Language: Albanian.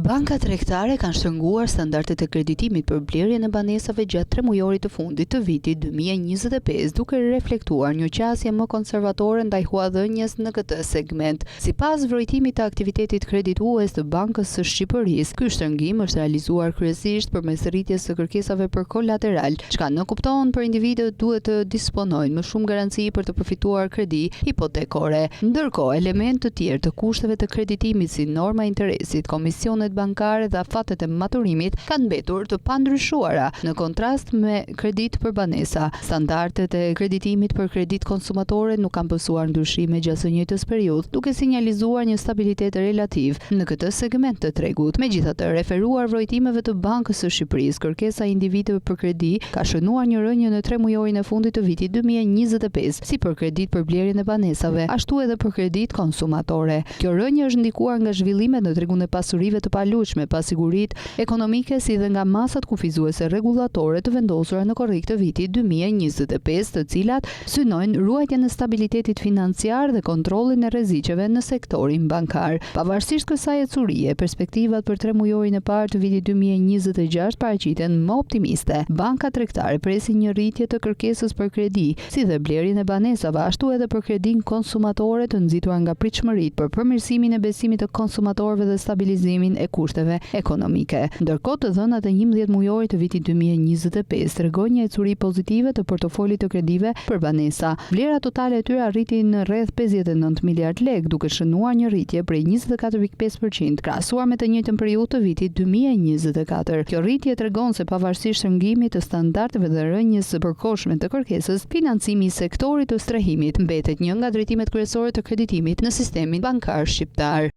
Bankat tregtare kanë shtrënguar standardet e kreditimit për blerjen e banesave gjatë 3 mujorit të fundit të vitit 2025, duke reflektuar një qasje më konservatore ndaj huadhënies në këtë segment. Sipas vrojtimit të aktivitetit kreditues të Bankës së Shqipërisë, ky shtrëngim është realizuar kryesisht përmes rritjes së kërkesave për kolateral, çka në kupton për individët duhet të disponojnë më shumë garanci për të përfituar kredi hipotekore. Ndërkohë, element të tjerë të kushteve të kreditimit si norma e interesit, komisionet bankare dhe afatet e maturimit kanë mbetur të pandryshuara në kontrast me kredit për banesa. Standardet e kreditimit për kredit konsumatore nuk kanë pësuar ndryshime gjatë së njëjtës periudhë, duke sinjalizuar një stabilitet relativ në këtë segment të tregut. Megjithatë, referuar vrojtimeve të Bankës së Shqipërisë, kërkesa e individëve për kredi ka shënuar një rënje në 3 mujorin e fundit të vitit 2025, si për kredit për blerjen e banesave, ashtu edhe për kredit konsumatore. Kjo rënje është ndikuar nga zhvillimet në tregun e pasurive të paluajtshme, pasiguritë ekonomike si dhe nga masat kufizuese rregullatore të vendosura në korrik të vitit 2025, të cilat synojnë ruajtjen e stabilitetit financiar dhe kontrollin e rreziqeve në sektorin bankar. Pavarësisht kësaj ecurie, perspektivat për 3 mujorin e parë të vitit 2026 paraqiten më optimiste. Bankat tregtare presin një rritje të kërkesës për kredi, si dhe blerjen e banesave, ashtu edhe për kredin konsumatore të nxitur nga pritshmëritë për përmirësimin e besimit të konsumatorëve dhe stabilizimin e kushteve ekonomike. Ndërkohë, të dhënat e 11 mujorit të vitit 2025 tregojnë një ecuri pozitive të portofolit të kredive për banesa. Vlera totale e tyre arriti në rreth 59 miliard lekë, duke shënuar një rritje prej 24.5% krahasuar me të njëjtën periudhë të vitit 2024. Kjo rritje tregon se pavarësisht shtrëngimit të standardeve dhe rënjes së përkohshme të kërkesës, financimi i sektorit të strehimit mbetet një nga drejtimet kryesore të kreditimit në sistemin bankar shqiptar.